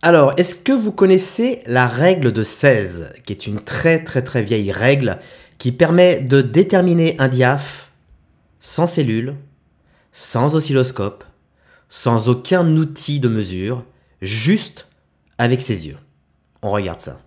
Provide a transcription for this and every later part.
Alors, est-ce que vous connaissez la règle de 16, qui est une très vieille règle qui permet de déterminer un diaph sans cellule, sans oscilloscope, sans aucun outil de mesure, juste avec ses yeux? On regarde ça.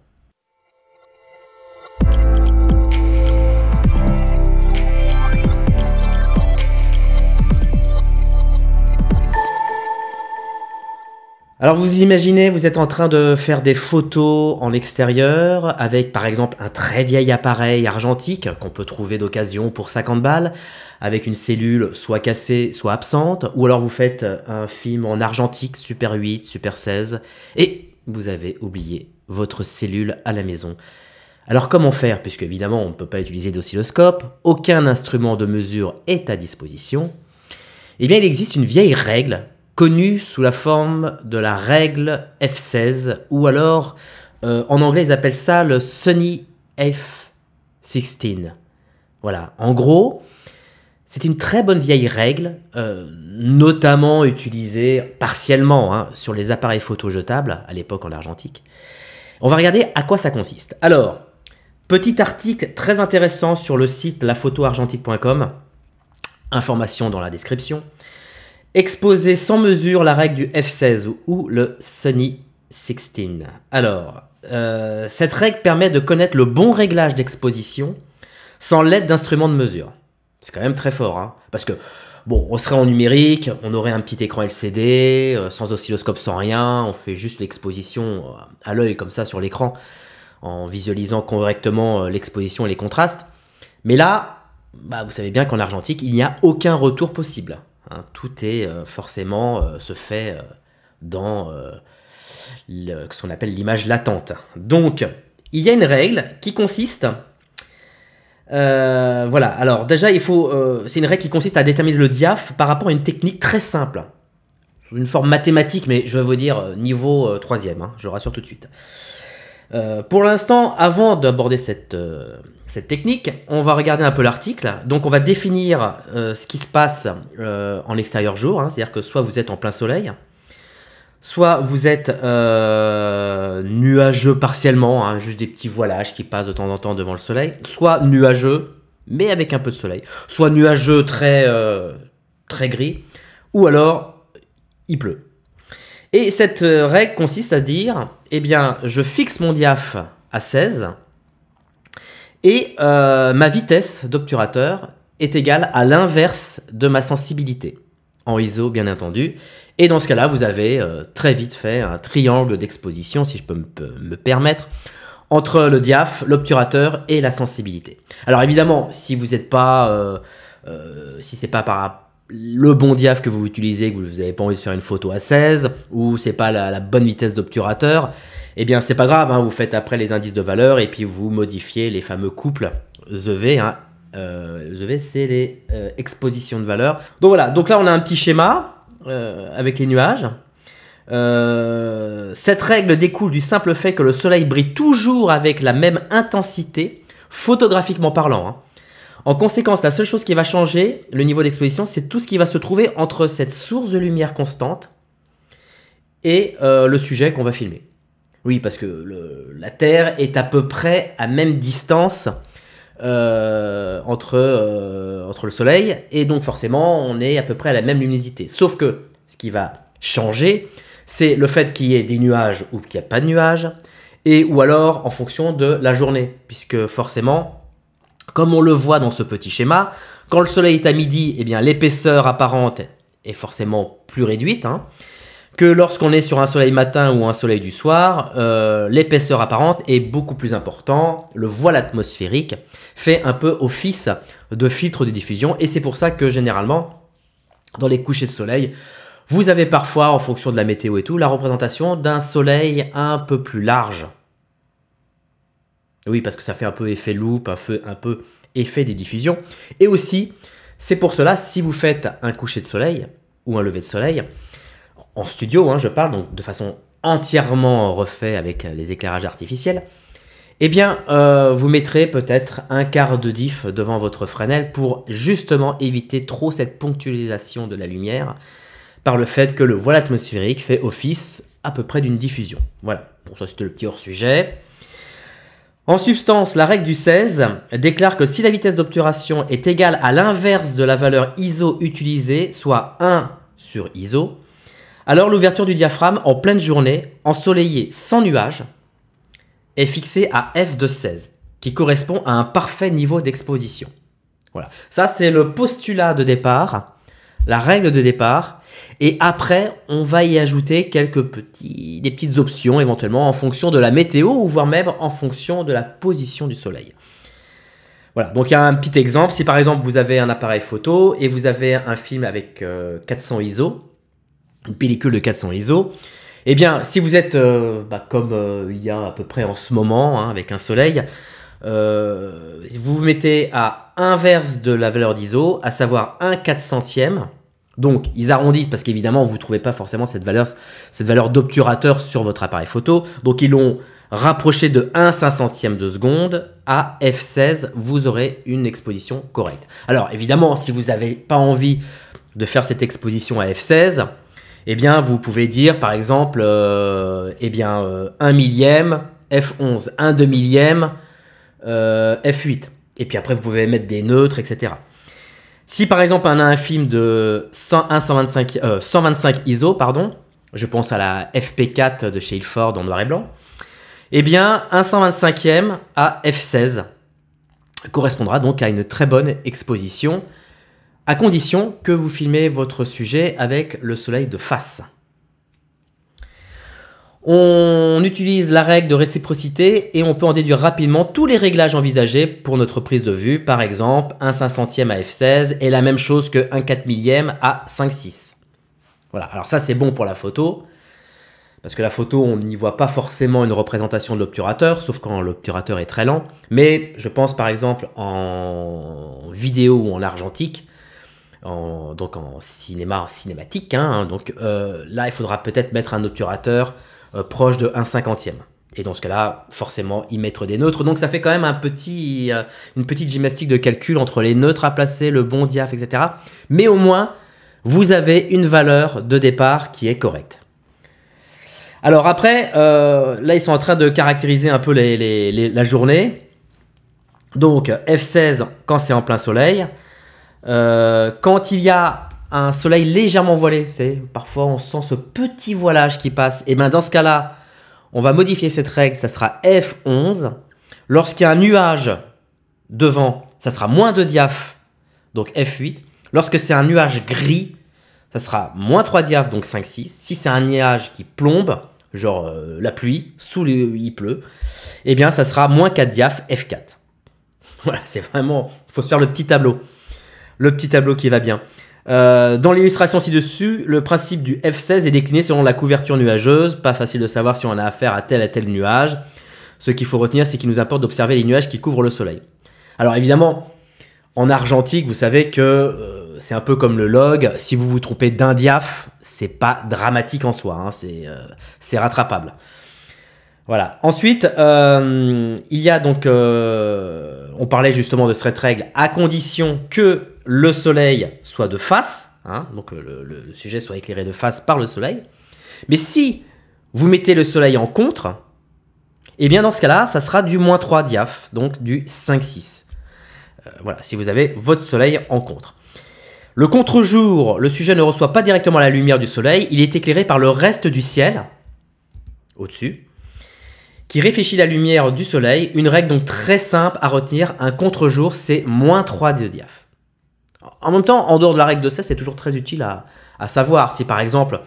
Alors vous imaginez, vous êtes en train de faire des photos en extérieur avec par exemple un très vieil appareil argentique qu'on peut trouver d'occasion pour 50 balles, avec une cellule soit cassée, soit absente, ou alors vous faites un film en argentique Super 8, Super 16, et vous avez oublié votre cellule à la maison. Alors comment faire, puisque évidemment on ne peut pas utiliser d'oscilloscope, aucun instrument de mesure est à disposition? Eh bien il existe une vieille règle connue sous la forme de la règle F16, ou alors en anglais ils appellent ça le Sunny F16. Voilà, en gros, c'est une très bonne vieille règle, notamment utilisée partiellement sur les appareils photo jetables, à l'époque en argentique. On va regarder à quoi ça consiste. Alors, petit article très intéressant sur le site laphotoargentique.com, information dans la description. Exposer sans mesure la règle du F16 ou le Sunny 16. Alors, cette règle permet de connaître le bon réglage d'exposition sans l'aide d'instruments de mesure. C'est quand même très fort, parce que, bon, on serait en numérique, on aurait un petit écran LCD, sans oscilloscope, sans rien, on fait juste l'exposition à l'œil comme ça sur l'écran, en visualisant correctement l'exposition et les contrastes. Mais là, vous savez bien qu'en argentique, il n'y a aucun retour possible. Tout est forcément se fait dans ce qu'on appelle l'image latente. Donc, il y a une règle qui consiste... voilà, alors déjà, c'est une règle qui consiste à déterminer le diaph par rapport à une technique très simple. Une forme mathématique, mais je vais vous dire niveau 3e, je rassure tout de suite. Pour l'instant, avant d'aborder cette technique, on va regarder un peu l'article. Donc on va définir ce qui se passe en extérieur jour, c'est-à-dire que soit vous êtes en plein soleil, soit vous êtes nuageux partiellement, juste des petits voilages qui passent de temps en temps devant le soleil, soit nuageux, mais avec un peu de soleil, soit nuageux très gris, ou alors il pleut. Et cette règle consiste à dire, eh bien, je fixe mon diaph à 16 et ma vitesse d'obturateur est égale à l'inverse de ma sensibilité, en ISO bien entendu. Et dans ce cas-là, vous avez très vite fait un triangle d'exposition, si je peux me permettre, entre le diaph, l'obturateur et la sensibilité. Alors évidemment, si vous n'êtes pas, si c'est pas par le bon diaph que vous utilisez, que vous n'avez pas envie de faire une photo à 16, ou c'est pas la bonne vitesse d'obturateur, eh bien c'est pas grave, vous faites après les indices de valeur et puis vous modifiez les fameux couples EV. EV c'est les expositions de valeur. Donc voilà, donc là on a un petit schéma avec les nuages. Cette règle découle du simple fait que le soleil brille toujours avec la même intensité, photographiquement parlant. En conséquence, la seule chose qui va changer le niveau d'exposition, c'est tout ce qui va se trouver entre cette source de lumière constante et le sujet qu'on va filmer. Oui, parce que la Terre est à peu près à même distance entre le Soleil, et donc forcément, on est à peu près à la même luminosité. Sauf que ce qui va changer, c'est le fait qu'il y ait des nuages ou qu'il n'y a pas de nuages, ou alors en fonction de la journée, puisque forcément... Comme on le voit dans ce petit schéma, quand le soleil est à midi, eh bien l'épaisseur apparente est forcément plus réduite, que lorsqu'on est sur un soleil matin ou un soleil du soir, l'épaisseur apparente est beaucoup plus importante. Le voile atmosphérique fait un peu office de filtre de diffusion, et c'est pour ça que généralement, dans les couchers de soleil, vous avez parfois, en fonction de la météo et tout, la représentation d'un soleil un peu plus large. Oui, parce que ça fait un peu effet loupe, un peu effet des diffusions. Et aussi, c'est pour cela, si vous faites un coucher de soleil ou un lever de soleil, en studio, je parle, donc de façon entièrement refait avec les éclairages artificiels, eh bien, vous mettrez peut-être un quart de diff devant votre Fresnel pour justement éviter trop cette ponctualisation de la lumière par le fait que le voile atmosphérique fait office à peu près d'une diffusion. Voilà, bon ça c'était le petit hors-sujet. En substance, la règle du 16 déclare que si la vitesse d'obturation est égale à l'inverse de la valeur ISO utilisée, soit 1 sur ISO, alors l'ouverture du diaphragme en pleine journée, ensoleillée sans nuage, est fixée à f de 16, qui correspond à un parfait niveau d'exposition. Voilà, ça c'est le postulat de départ, la règle de départ, et après on va y ajouter des petites options éventuellement en fonction de la météo ou voire même en fonction de la position du soleil. Voilà, donc il y a un petit exemple, si par exemple vous avez un appareil photo et vous avez un film avec 400 ISO, une pellicule de 400 ISO, eh bien si vous êtes comme il y a à peu près en ce moment hein, avec un soleil, vous vous mettez à inverse de la valeur d'ISO, à savoir 1/400e. Donc ils arrondissent parce qu'évidemment vous ne trouvez pas forcément cette valeur d'obturateur sur votre appareil photo. Donc ils l'ont rapproché de 1/500e de seconde à f16, vous aurez une exposition correcte. Alors évidemment si vous n'avez pas envie de faire cette exposition à f16, eh bien vous pouvez dire par exemple 1 millième, f11, 1 demi-millième, f8. Et puis après vous pouvez mettre des neutres, etc. Si par exemple on a un film de 125 ISO, pardon, je pense à la FP4 de chez Ilford en noir et blanc, eh bien un 125e à f16 correspondra donc à une très bonne exposition, à condition que vous filmez votre sujet avec le soleil de face. On utilise la règle de réciprocité et on peut en déduire rapidement tous les réglages envisagés pour notre prise de vue. Par exemple, 1/500e à f16 est la même chose que 1/4 à 5/6. Voilà, alors ça c'est bon pour la photo, parce que la photo on n'y voit pas forcément une représentation de l'obturateur, sauf quand l'obturateur est très lent. Mais je pense par exemple en vidéo ou en argentique, donc en cinématique, hein, donc là il faudra peut-être mettre un obturateur proche de 1/50e. Et dans ce cas-là, forcément, y mettre des neutres. Donc ça fait quand même une petite gymnastique de calcul entre les neutres à placer, le bon diaph, etc. Mais au moins, vous avez une valeur de départ qui est correcte. Alors après, là, ils sont en train de caractériser un peu la journée. Donc f16 quand c'est en plein soleil. Quand il y a un soleil légèrement voilé, parfois on sent ce petit voilage qui passe, et bien dans ce cas-là, on va modifier cette règle, ça sera f11. Lorsqu'il y a un nuage devant, ça sera moins de diaph, donc f8. Lorsque c'est un nuage gris, ça sera moins 3 diaph, donc 5/6. Si c'est un nuage qui plombe, genre la pluie, il pleut, eh bien ça sera moins 4 diaph, f4. Voilà, c'est vraiment, il faut se faire le petit tableau qui va bien. Dans l'illustration ci-dessus, le principe du f16 est décliné selon la couverture nuageuse. Pas facile de savoir si on a affaire à tel nuage. Ce qu'il faut retenir, c'est qu'il nous importe d'observer les nuages qui couvrent le soleil. Alors évidemment, en argentique, vous savez que c'est un peu comme le log. Si vous vous trompez d'un diaph, c'est pas dramatique en soi, hein, c'est rattrapable. Voilà. Ensuite, il y a donc, on parlait justement de cette règle, à condition que le soleil soit de face, hein, donc le sujet soit éclairé de face par le soleil. Mais si vous mettez le soleil en contre, eh bien dans ce cas-là, ça sera du moins 3 diaph, donc du 5/6. Voilà, si vous avez votre soleil en contre. Le contre-jour, le sujet ne reçoit pas directement la lumière du soleil, il est éclairé par le reste du ciel, au-dessus, qui réfléchit la lumière du soleil. Une règle donc très simple à retenir, un contre-jour, c'est moins 3 de diaph. En même temps, en dehors de la règle de 16, c'est toujours très utile à savoir. Si par exemple,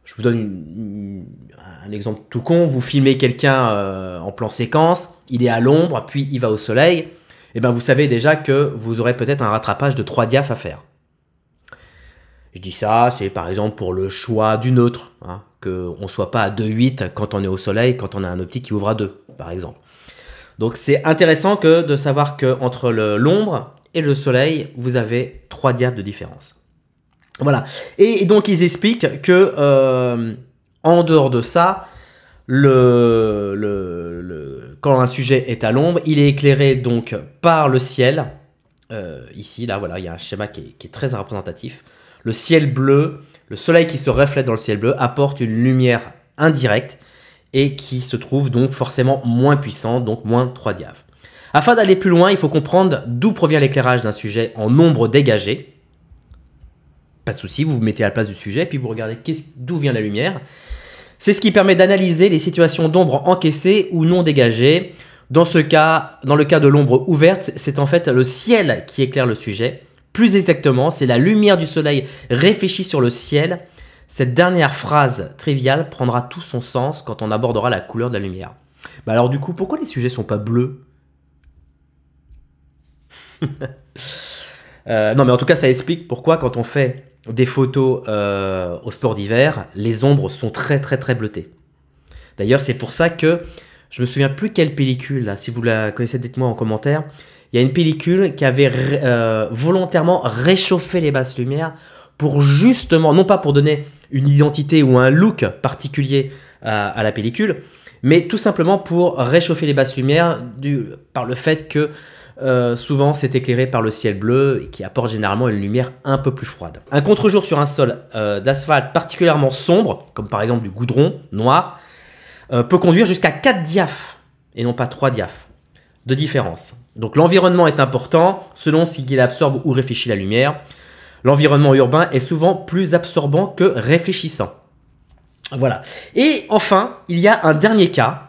je vous donne un exemple tout con, vous filmez quelqu'un en plan séquence, il est à l'ombre, puis il va au soleil, et bien vous savez déjà que vous aurez peut-être un rattrapage de 3 diaph à faire. Je dis ça, c'est par exemple pour le choix du neutre, hein, qu'on ne soit pas à 2,8 quand on est au soleil, quand on a un optique qui ouvre à 2, par exemple. Donc c'est intéressant de savoir qu'entre l'ombre et le soleil, vous avez 3 diaph de différence. Voilà. Et donc, ils expliquent que, en dehors de ça, quand un sujet est à l'ombre, il est éclairé donc par le ciel. Ici, là, voilà, il y a un schéma qui est très représentatif. Le ciel bleu, le soleil qui se reflète dans le ciel bleu apporte une lumière indirect et qui se trouve donc forcément moins puissant, donc moins 3 diav. Afin d'aller plus loin, il faut comprendre d'où provient l'éclairage d'un sujet en ombre dégagée. Pas de souci, vous vous mettez à la place du sujet, puis vous regardez d'où vient la lumière. C'est ce qui permet d'analyser les situations d'ombre encaissées ou non dégagées. Dans le cas de l'ombre ouverte, c'est en fait le ciel qui éclaire le sujet. Plus exactement, c'est la lumière du soleil réfléchie sur le ciel. Cette dernière phrase triviale prendra tout son sens quand on abordera la couleur de la lumière. Bah alors du coup, pourquoi les sujets sont pas bleus? Non mais en tout cas, ça explique pourquoi quand on fait des photos au sport d'hiver, les ombres sont très bleutées. D'ailleurs, c'est pour ça que je me souviens plus quelle pellicule, là, si vous la connaissez, dites-moi en commentaire. Il y a une pellicule qui avait volontairement réchauffé les basses lumières pour justement, non pas pour donner une identité ou un look particulier à la pellicule, mais tout simplement pour réchauffer les basses lumières par le fait que souvent c'est éclairé par le ciel bleu et qui apporte généralement une lumière un peu plus froide. Un contre-jour sur un sol d'asphalte particulièrement sombre, comme par exemple du goudron noir, peut conduire jusqu'à 4 diaph et non pas 3 diaph de différence. Donc l'environnement est important selon ce qu'il absorbe ou réfléchit la lumière. L'environnement urbain est souvent plus absorbant que réfléchissant. Voilà. Et enfin, il y a un dernier cas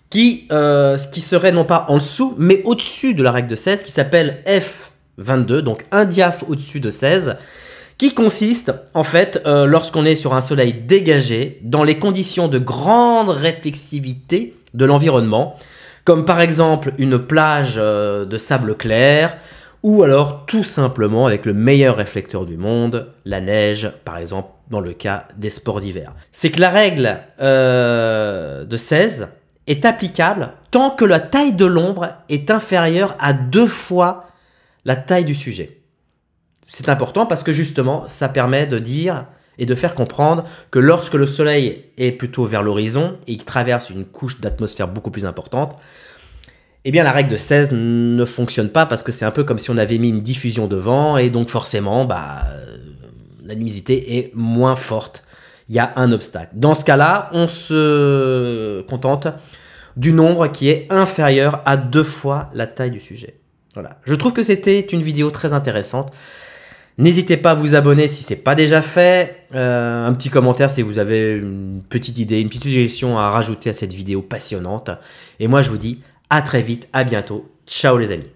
qui serait non pas en dessous, mais au-dessus de la règle de 16, qui s'appelle F22, donc un diaph au-dessus de 16, qui consiste, en fait, lorsqu'on est sur un soleil dégagé, dans les conditions de grande réflexivité de l'environnement, comme par exemple une plage de sable clair, ou alors tout simplement avec le meilleur réflecteur du monde, la neige, par exemple, dans le cas des sports d'hiver. C'est que la règle de 16 est applicable tant que la taille de l'ombre est inférieure à 2 fois la taille du sujet. C'est important parce que justement, ça permet de dire et de faire comprendre que lorsque le soleil est plutôt vers l'horizon et qu'il traverse une couche d'atmosphère beaucoup plus importante, eh bien la règle de 16 ne fonctionne pas parce que c'est un peu comme si on avait mis une diffusion devant et donc forcément, la luminosité est moins forte. Il y a un obstacle. Dans ce cas-là, on se contente du nombre qui est inférieur à 2 fois la taille du sujet. Voilà. Je trouve que c'était une vidéo très intéressante. N'hésitez pas à vous abonner si ce n'est pas déjà fait. Un petit commentaire si vous avez une petite idée, une petite suggestion à rajouter à cette vidéo passionnante. Et moi, je vous dis à très vite, à bientôt. Ciao les amis.